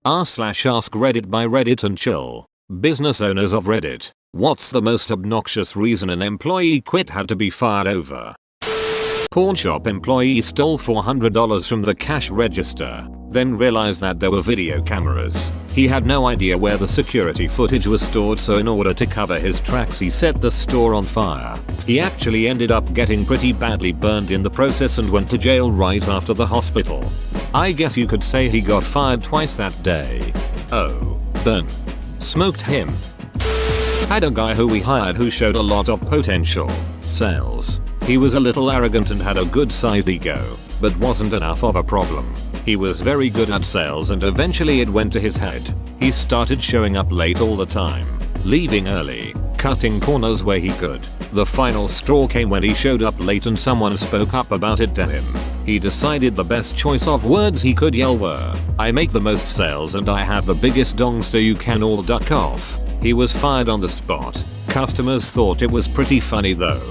r/AskReddit by Reddit and chill. Business owners of Reddit. What's the most obnoxious reason an employee quit had to be fired over? Pawn shop employee stole $400 from the cash register, then realized that there were video cameras. He had no idea where the security footage was stored, so in order to cover his tracks he set the store on fire. He actually ended up getting pretty badly burned in the process and went to jail right after the hospital. I guess you could say he got fired twice that day. Oh, burn. Smoked him. Had a guy who we hired who showed a lot of potential. Sales. He was a little arrogant and had a good sized ego, but wasn't enough of a problem. He was very good at sales and eventually it went to his head. He started showing up late all the time, leaving early, cutting corners where he could. The final straw came when he showed up late and someone spoke up about it to him. He decided the best choice of words he could yell were, "I make the most sales and I have the biggest dong, so you can all duck off." He was fired on the spot. Customers thought it was pretty funny though.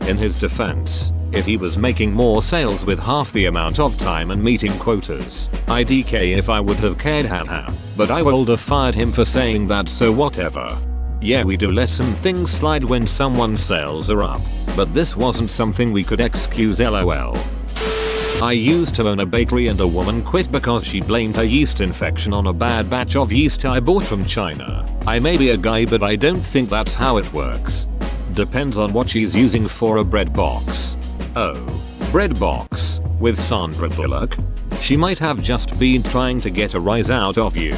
In his defense, if he was making more sales with half the amount of time and meeting quotas, I'd DK if I would have cared, haha. But I would have fired him for saying that, so whatever. Yeah, we do let some things slide when someone's sales are up, but this wasn't something we could excuse, lol. I used to own a bakery and a woman quit because she blamed her yeast infection on a bad batch of yeast I bought from China. I may be a guy, but I don't think that's how it works. Depends on what she's using for a bread box. Oh, bread box with Sandra Bullock? She might have just been trying to get a rise out of you.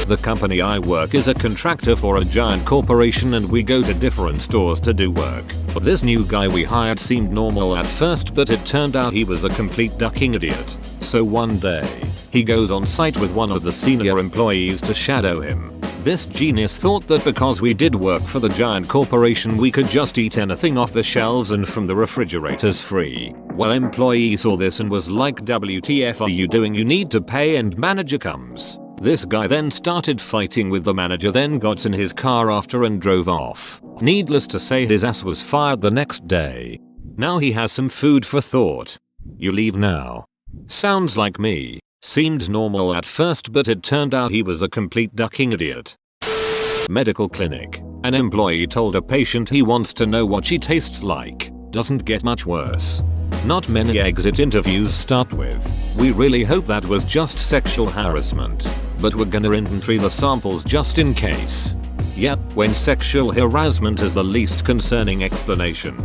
The company I work is a contractor for a giant corporation and we go to different stores to do work. This new guy we hired seemed normal at first, but it turned out he was a complete ducking idiot. So one day, he goes on site with one of the senior employees to shadow him. This genius thought that because we did work for the giant corporation we could just eat anything off the shelves and from the refrigerators free. Well, employee saw this and was like, "WTF are you doing? You need to pay," and manager comes. This guy then started fighting with the manager, then got in his car after and drove off. Needless to say, his ass was fired the next day. Now he has some food for thought. You leave now. Sounds like me. Seemed normal at first, but it turned out he was a complete ducking idiot. Medical clinic. An employee told a patient he wants to know what she tastes like. Doesn't get much worse. Not many exit interviews start with, "We really hope that was just sexual harassment, but we're gonna inventory the samples just in case." Yep, when sexual harassment is the least concerning explanation.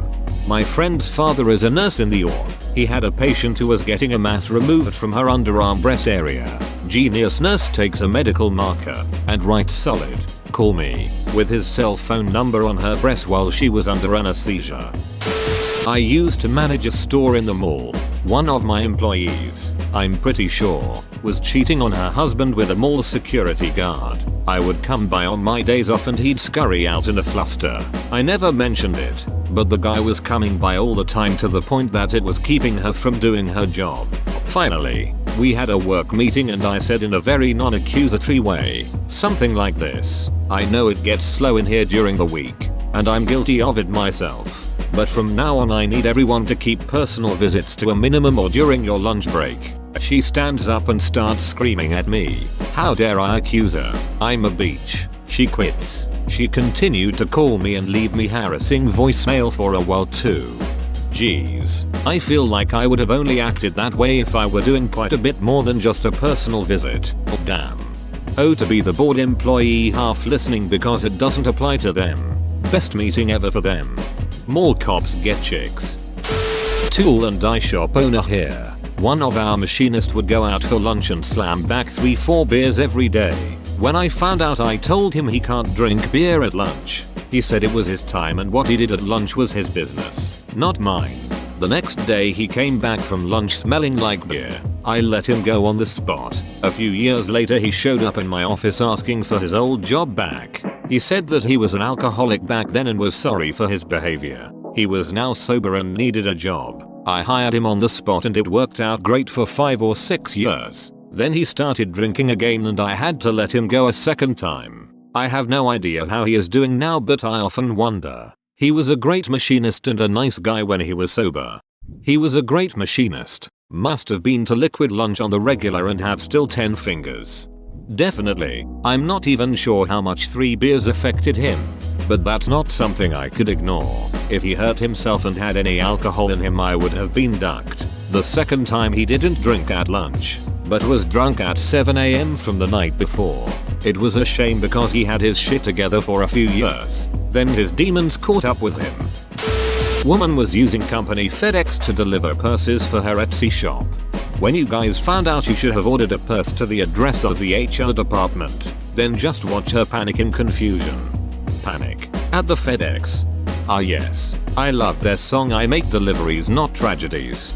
My friend's father is a nurse in the OR. He had a patient who was getting a mass removed from her underarm breast area. Genius nurse takes a medical marker and writes solid, "Call me," with his cell phone number on her breast while she was under anesthesia. I used to manage a store in the mall. One of my employees, I'm pretty sure, was cheating on her husband with a mall security guard. I would come by on my days off and he'd scurry out in a fluster. I never mentioned it, but the guy was coming by all the time to the point that it was keeping her from doing her job. Finally, we had a work meeting and I said in a very non-accusatory way, something like this: "I know it gets slow in here during the week, and I'm guilty of it myself. But from now on I need everyone to keep personal visits to a minimum or during your lunch break." She stands up and starts screaming at me. How dare I accuse her? I'm a beach. She quits. She continued to call me and leave me harassing voicemail for a while too. Jeez, I feel like I would have only acted that way if I were doing quite a bit more than just a personal visit. Oh, damn. Oh, to be the bored employee half listening because it doesn't apply to them. Best meeting ever for them. More cops get chicks. Tool and die shop owner here. One of our machinists would go out for lunch and slam back 3-4 beers every day. When I found out, I told him he can't drink beer at lunch. He said it was his time and what he did at lunch was his business, not mine. The next day he came back from lunch smelling like beer. I let him go on the spot. A few years later he showed up in my office asking for his old job back. He said that he was an alcoholic back then and was sorry for his behavior. He was now sober and needed a job. I hired him on the spot and it worked out great for 5 or 6 years. Then he started drinking again and I had to let him go a second time. I have no idea how he is doing now, but I often wonder. He was a great machinist and a nice guy when he was sober. He was a great machinist. Must have been to liquid lunch on the regular and have still 10 fingers. Definitely, I'm not even sure how much 3 beers affected him. But that's not something I could ignore. If he hurt himself and had any alcohol in him, I would have been ducked. The second time he didn't drink at lunch, but was drunk at 7 AM from the night before. It was a shame because he had his shit together for a few years. Then his demons caught up with him. Woman was using company FedEx to deliver purses for her Etsy shop. When you guys found out, you should have ordered a purse to the address of the HR department. Then just watch her panic in confusion. Panic at the FedEx. Ah yes, I love their song I make deliveries not tragedies.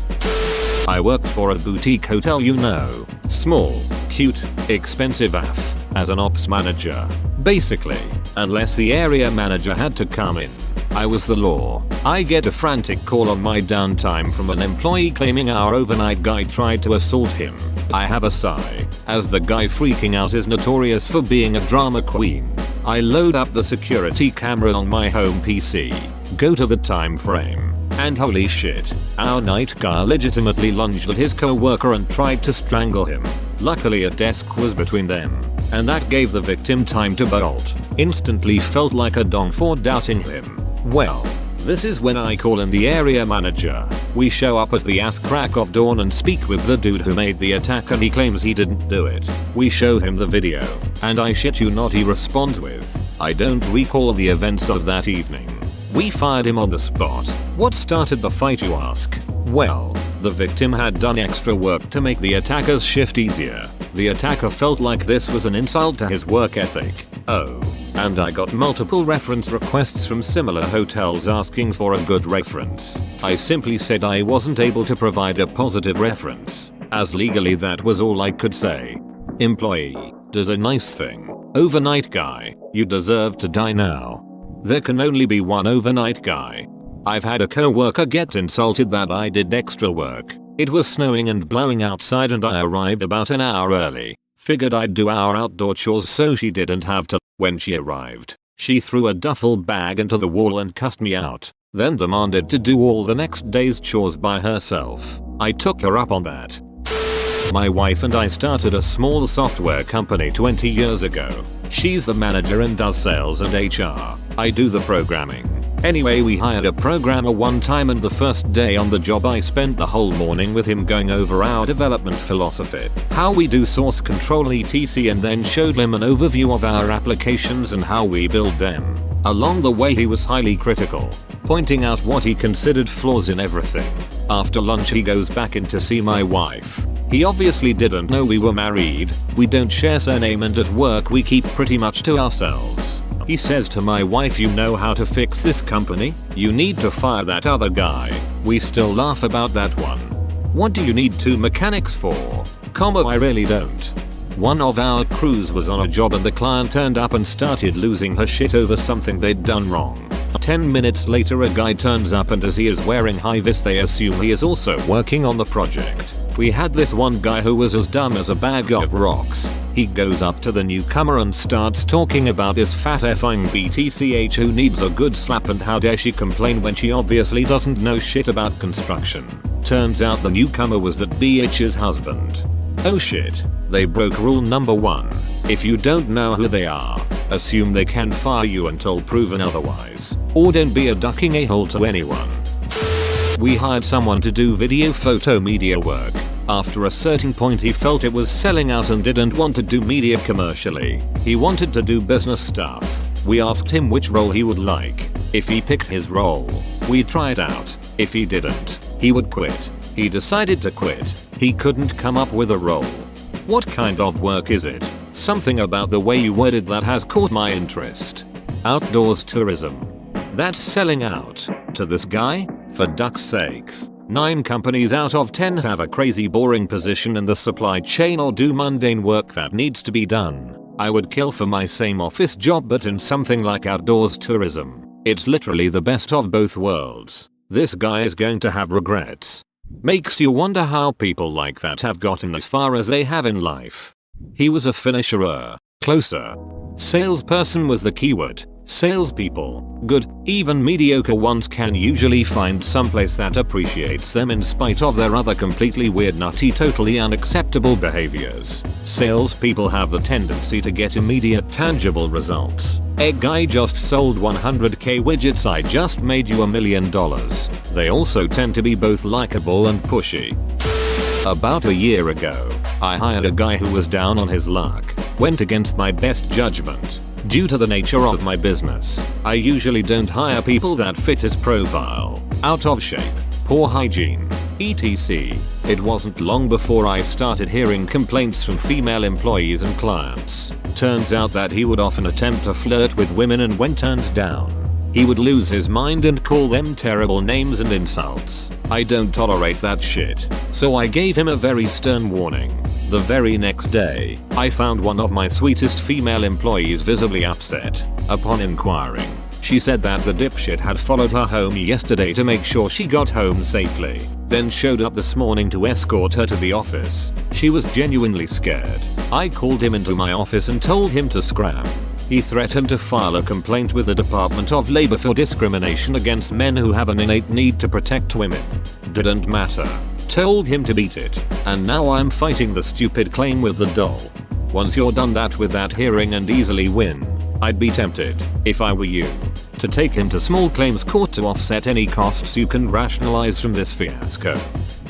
I worked for a boutique hotel, you know. Small, cute, expensive AF, as an ops manager. Basically, unless the area manager had to come in, I was the law. I get a frantic call on my downtime from an employee claiming our overnight guy tried to assault him. I have a sigh, as the guy freaking out is notorious for being a drama queen. I load up the security camera on my home PC, go to the time frame, and holy shit, our night guy legitimately lunged at his co-worker and tried to strangle him. Luckily a desk was between them, and that gave the victim time to bolt. Instantly felt like a dong for doubting him. Well, this is when I call in the area manager. We show up at the ass crack of dawn and speak with the dude who made the attack, and he claims he didn't do it. We show him the video, and I shit you not, he responds with, "I don't recall the events of that evening." We fired him on the spot. What started the fight, you ask? Well, the victim had done extra work to make the attacker's shift easier. The attacker felt like this was an insult to his work ethic. Oh, and I got multiple reference requests from similar hotels asking for a good reference. I simply said I wasn't able to provide a positive reference, as legally that was all I could say. Employee does a nice thing. Overnight guy, you deserve to die now. There can only be one overnight guy. I've had a co-worker get insulted that I did extra work. It was snowing and blowing outside and I arrived about an hour early. Figured I'd do our outdoor chores so she didn't have to. When she arrived, she threw a duffel bag into the wall and cussed me out, then demanded to do all the next day's chores by herself. I took her up on that. My wife and I started a small software company 20 years ago. She's the manager and does sales and HR. I do the programming. Anyway, we hired a programmer one time, and the first day on the job I spent the whole morning with him going over our development philosophy, how we do source control etc, and then showed him an overview of our applications and how we build them. Along the way he was highly critical, pointing out what he considered flaws in everything. After lunch he goes back in to see my wife. He obviously didn't know we were married. We don't share surname, and at work we keep pretty much to ourselves. He says to my wife, "You know how to fix this company? You need to fire that other guy." We still laugh about that one. What do you need 2 mechanics for? I really don't. One of our crews was on a job and the client turned up and started losing her shit over something they'd done wrong. 10 minutes later a guy turns up, and as he is wearing high-vis they assume he is also working on the project. We had this one guy who was as dumb as a bag of rocks. He goes up to the newcomer and starts talking about this fat effing BTCH who needs a good slap, and how dare she complain when she obviously doesn't know shit about construction. Turns out the newcomer was that BH's husband. Oh shit, they broke rule number 1. If you don't know who they are, assume they can fire you until proven otherwise. Or don't be a ducking a-hole to anyone. We hired someone to do video photo media work. After a certain point he felt it was selling out and didn't want to do media commercially. He wanted to do business stuff. We asked him which role he would like. If he picked his role, we'd try it out. If he didn't, he would quit. He decided to quit. He couldn't come up with a role. What kind of work is it? Something about the way you worded that has caught my interest. Outdoors tourism. That's selling out. To this guy? For duck's sakes. 9 companies out of 10 have a crazy boring position in the supply chain or do mundane work that needs to be done. I would kill for my same office job, but in something like outdoors tourism. It's literally the best of both worlds. This guy is going to have regrets. Makes you wonder how people like that have gotten as far as they have in life. He was a finisher. Closer. Salesperson was the keyword. Salespeople, good, even mediocre ones can usually find someplace that appreciates them in spite of their other completely weird, nutty, totally unacceptable behaviors. Salespeople have the tendency to get immediate tangible results. A guy just sold 100k widgets, I just made you $1 million. They also tend to be both likable and pushy. About a year ago, I hired a guy who was down on his luck, went against my best judgment. Due to the nature of my business, I usually don't hire people that fit his profile. Out of shape, poor hygiene, etc. It wasn't long before I started hearing complaints from female employees and clients. Turns out that he would often attempt to flirt with women, and when turned down, he would lose his mind and call them terrible names and insults. I don't tolerate that shit, so I gave him a very stern warning. The very next day, I found one of my sweetest female employees visibly upset. Upon inquiring, she said that the dipshit had followed her home yesterday to make sure she got home safely, then showed up this morning to escort her to the office. She was genuinely scared. I called him into my office and told him to scram. He threatened to file a complaint with the Department of Labor for discrimination against men who have an innate need to protect women. Didn't matter. Told him to beat it, and now I'm fighting the stupid claim with the doll. Once you're done that with that hearing and easily win, I'd be tempted, if I were you, to take him to small claims court to offset any costs you can rationalize from this fiasco.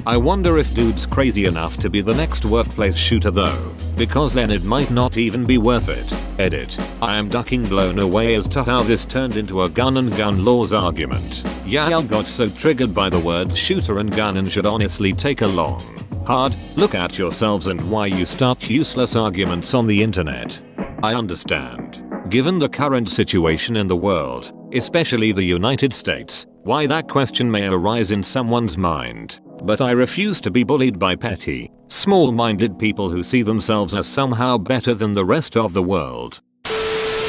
I wonder if dude's crazy enough to be the next workplace shooter though, because then it might not even be worth it. Edit. I am ducking blown away as to how this turned into a gun and gun laws argument. Y'all got so triggered by the words shooter and gun and should honestly take a long, hard look at yourselves and why you start useless arguments on the internet. I understand, given the current situation in the world, especially the United States, why that question may arise in someone's mind. But I refuse to be bullied by petty, small-minded people who see themselves as somehow better than the rest of the world.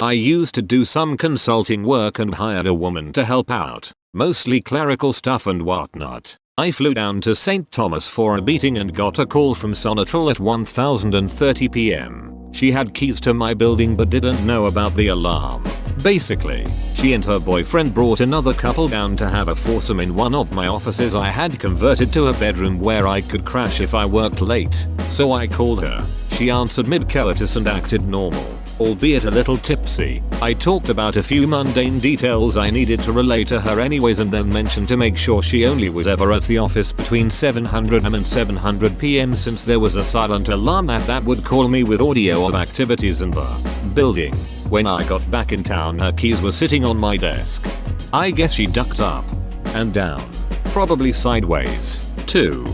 I used to do some consulting work and hired a woman to help out, mostly clerical stuff and whatnot. I flew down to St. Thomas for a meeting and got a call from Sonatrol at 1:30 p.m. She had keys to my building but didn't know about the alarm. Basically, she and her boyfriend brought another couple down to have a foursome in one of my offices I had converted to a bedroom where I could crash if I worked late. So I called her. She answered mid-coitus and acted normal, albeit a little tipsy. I talked about a few mundane details I needed to relay to her anyways and then mentioned to make sure she only was ever at the office between 700 am and 700 pm since there was a silent alarm that would call me with audio of activities in the building. When I got back in town, her keys were sitting on my desk. I guess she ducked up and down, probably sideways, too.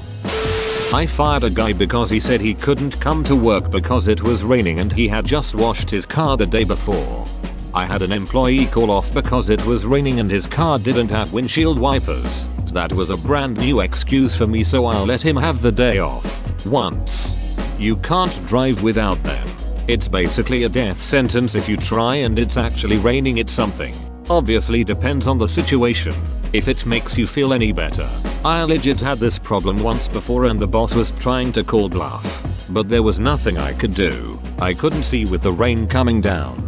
I fired a guy because he said he couldn't come to work because it was raining and he had just washed his car the day before. I had an employee call off because it was raining and his car didn't have windshield wipers. That was a brand new excuse for me, so I'll let him have the day off. Once. You can't drive without them. It's basically a death sentence if you try, and it's actually raining. It's something. Obviously depends on the situation. If it makes you feel any better, I legit had this problem once before and the boss was trying to call bluff, but there was nothing I could do. I couldn't see with the rain coming down.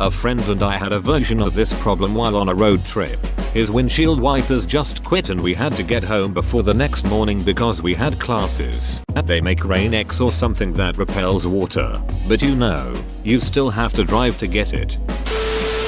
A friend and I had a version of this problem while on a road trip. His windshield wipers just quit and we had to get home before the next morning because we had classes. They make rain X or something that repels water, but you still have to drive to get it.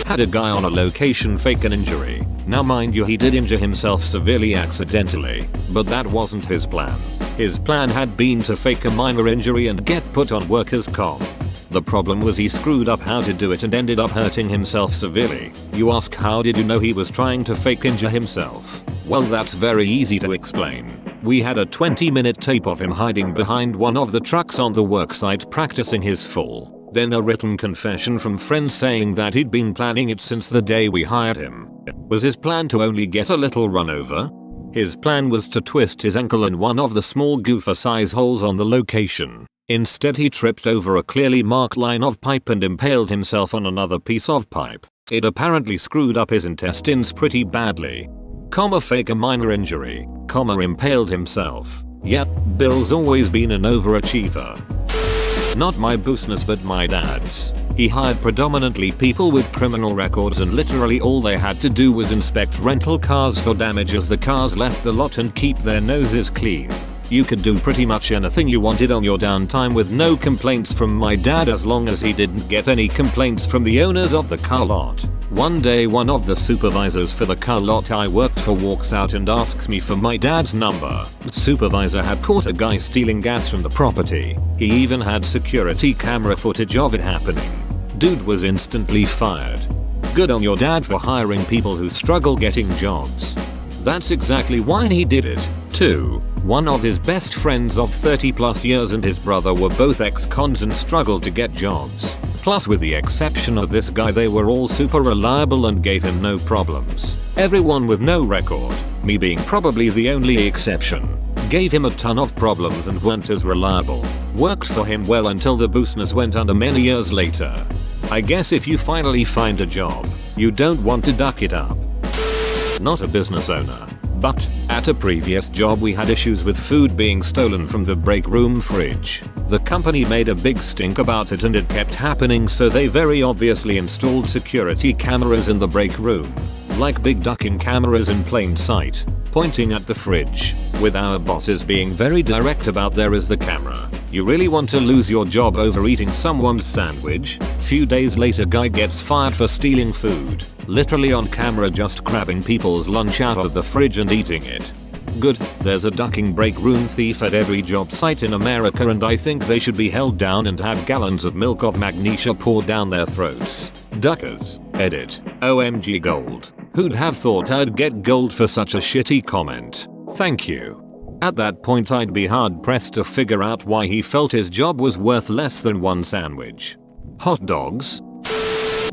Had a guy on a location fake an injury. Now mind you, he did injure himself severely accidentally, but that wasn't his plan. His plan had been to fake a minor injury and get put on workers' comp. The problem was he screwed up how to do it and ended up hurting himself severely. You ask, how did you know he was trying to fake injure himself? Well, that's very easy to explain. We had a 20-minute tape of him hiding behind one of the trucks on the worksite practicing his fall. Then a written confession from friends saying that he'd been planning it since the day we hired him. Was his plan to only get a little run over? His plan was to twist his ankle in one of the small gopher size holes on the location. Instead he tripped over a clearly marked line of pipe and impaled himself on another piece of pipe. It apparently screwed up his intestines pretty badly. Fake a minor injury, impaled himself. Yep, Bill's always been an overachiever. Not my business but my dad's. He hired predominantly people with criminal records and literally all they had to do was inspect rental cars for damage as the cars left the lot and keep their noses clean. You could do pretty much anything you wanted on your downtime with no complaints from my dad as long as he didn't get any complaints from the owners of the car lot. One day one of the supervisors for the car lot I worked for walks out and asks me for my dad's number. The supervisor had caught a guy stealing gas from the property. He even had security camera footage of it happening. Dude was instantly fired. Good on your dad for hiring people who struggle getting jobs. That's exactly why he did it, too. One of his best friends of 30 plus years and his brother were both ex-cons and struggled to get jobs. Plus with the exception of this guy they were all super reliable and gave him no problems. Everyone with no record, me being probably the only exception, gave him a ton of problems and weren't as reliable. Worked for him well until the business went under many years later. I guess if you finally find a job, you don't want to duck it up. Not a business owner, but at a previous job we had issues with food being stolen from the break room fridge. The company made a big stink about it and it kept happening, so they very obviously installed security cameras in the break room. Like big ducking cameras in plain sight, pointing at the fridge, with our bosses being very direct about there is the camera. You really want to lose your job over eating someone's sandwich? Few days later guy gets fired for stealing food, literally on camera just grabbing people's lunch out of the fridge and eating it. Good, there's a ducking break room thief at every job site in America and I think they should be held down and have gallons of milk of magnesia poured down their throats. Duckers, edit, OMG gold. Who'd have thought I'd get gold for such a shitty comment? Thank you. At that point I'd be hard pressed to figure out why he felt his job was worth less than one sandwich. Hot dogs?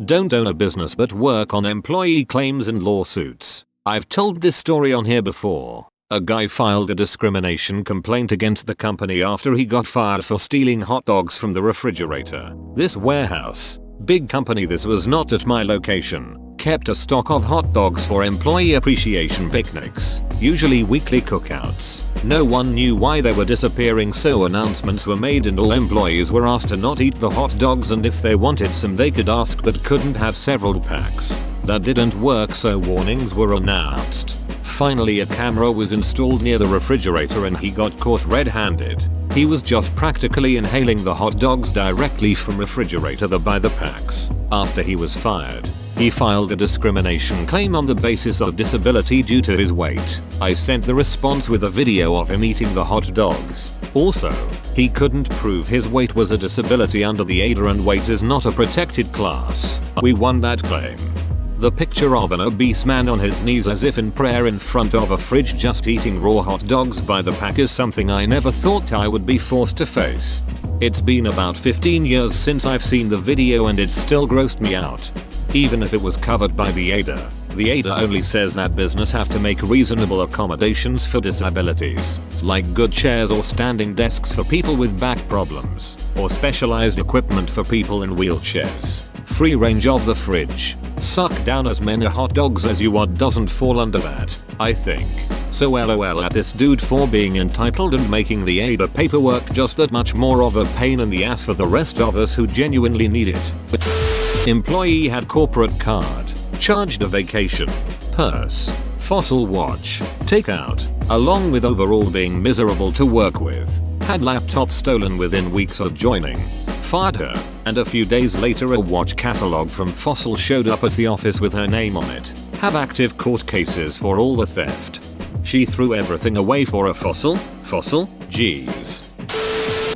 Don't own a business but work on employee claims and lawsuits. I've told this story on here before. A guy filed a discrimination complaint against the company after he got fired for stealing hot dogs from the refrigerator. This warehouse, big company, this was not at my location, kept a stock of hot dogs for employee appreciation picnics, usually weekly cookouts. No one knew why they were disappearing, so announcements were made and all employees were asked to not eat the hot dogs, and if they wanted some they could ask but couldn't have several packs. That didn't work, so warnings were announced. Finally a camera was installed near the refrigerator and he got caught red-handed. He was just practically inhaling the hot dogs directly from refrigerator by the packs. After he was fired, he filed a discrimination claim on the basis of disability due to his weight. I sent the response with a video of him eating the hot dogs. Also, he couldn't prove his weight was a disability under the ADA and weight is not a protected class. We won that claim. The picture of an obese man on his knees as if in prayer in front of a fridge just eating raw hot dogs by the pack is something I never thought I would be forced to face. It's been about 15 years since I've seen the video and it still grossed me out. Even if it was covered by the ADA only says that business have to make reasonable accommodations for disabilities, like good chairs or standing desks for people with back problems, or specialized equipment for people in wheelchairs. Free range of the fridge. Suck down as many hot dogs as you want doesn't fall under that, I think. So LOL at this dude for being entitled and making the ADA paperwork just that much more of a pain in the ass for the rest of us who genuinely need it. Employee had corporate card, charged a vacation, purse, fossil watch, takeout, along with overall being miserable to work with. Had laptop stolen within weeks of joining. Fired her, and a few days later a watch catalog from Fossil showed up at the office with her name on it. Have active court cases for all the theft. She threw everything away for a Fossil? Fossil? Jeez.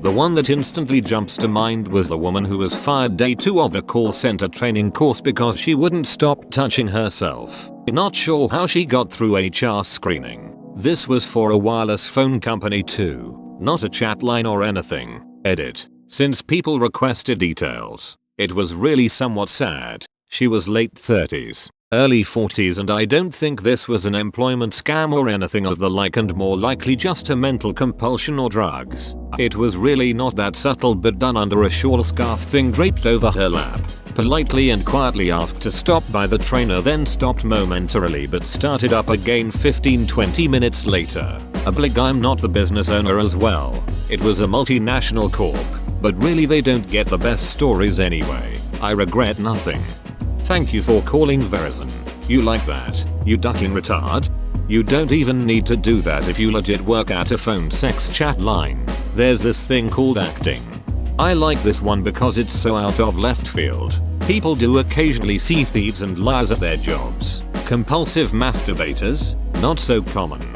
The one that instantly jumps to mind was the woman who was fired day 2 of the call center training course because she wouldn't stop touching herself. Not sure how she got through HR screening. This was for a wireless phone company too, not a chat line or anything. Edit. Since people requested details, it was really somewhat sad. She was late 30s, early 40s, and I don't think this was an employment scam or anything of the like, and more likely just a mental compulsion or drugs. It was really not that subtle, but done under a shawl scarf thing draped over her lap. Politely and quietly asked to stop by the trainer, then stopped momentarily but started up again 15-20 minutes later. Oblig, I'm not the business owner as well. It was a multinational corp, but really they don't get the best stories anyway. I regret nothing. Thank you for calling Verizon. You like that, you ducking retard? You don't even need to do that if you legit work at a phone sex chat line. There's this thing called acting. I like this one because it's so out of left field. People do occasionally see thieves and liars at their jobs. Compulsive masturbators? Not so common.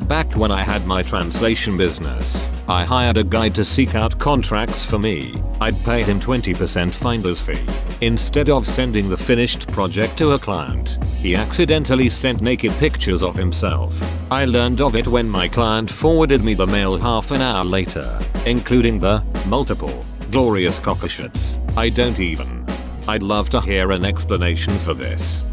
Back when I had my translation business, I hired a guy to seek out contracts for me. I'd pay him 20% finder's fee. Instead of sending the finished project to a client, he accidentally sent naked pictures of himself. I learned of it when my client forwarded me the mail half an hour later, including the multiple glorious cockashots. I'd love to hear an explanation for this.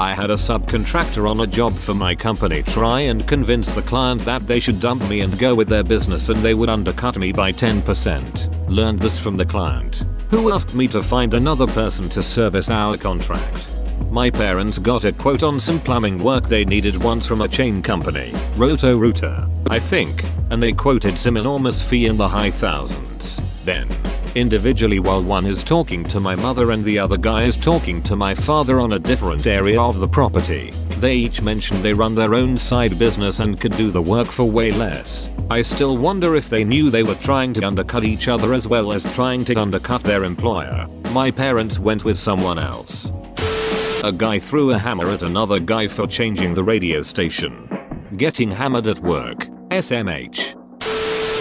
I had a subcontractor on a job for my company try and convince the client that they should dump me and go with their business and they would undercut me by 10%. Learned this from the client, who asked me to find another person to service our contract. My parents got a quote on some plumbing work they needed once from a chain company, Roto-Rooter, I think, and they quoted some enormous fee in the high thousands. Then, individually while one is talking to my mother and the other guy is talking to my father on a different area of the property, they each mentioned they run their own side business and could do the work for way less. I still wonder if they knew they were trying to undercut each other as well as trying to undercut their employer. My parents went with someone else. A guy threw a hammer at another guy for changing the radio station. Getting hammered at work, SMH.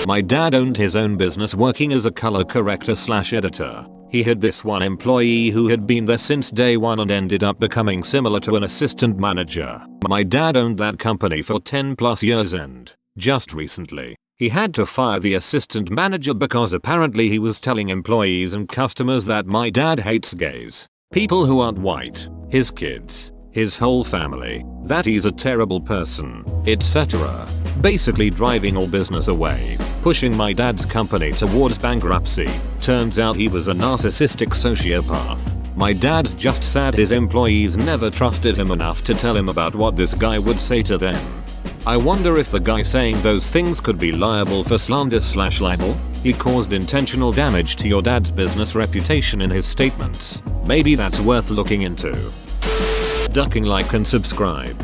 My dad owned his own business working as a color corrector / editor. He had this one employee who had been there since day one and ended up becoming similar to an assistant manager. My dad owned that company for 10+ years and, just recently, he had to fire the assistant manager because apparently he was telling employees and customers that my dad hates gays, people who aren't white, his kids, his whole family, that he's a terrible person, etc. Basically driving all business away, pushing my dad's company towards bankruptcy. Turns out he was a narcissistic sociopath. My dad's just sad his employees never trusted him enough to tell him about what this guy would say to them. I wonder if the guy saying those things could be liable for slander / libel. He caused intentional damage to your dad's business reputation in his statements. Maybe that's worth looking into. Ducking like and subscribe.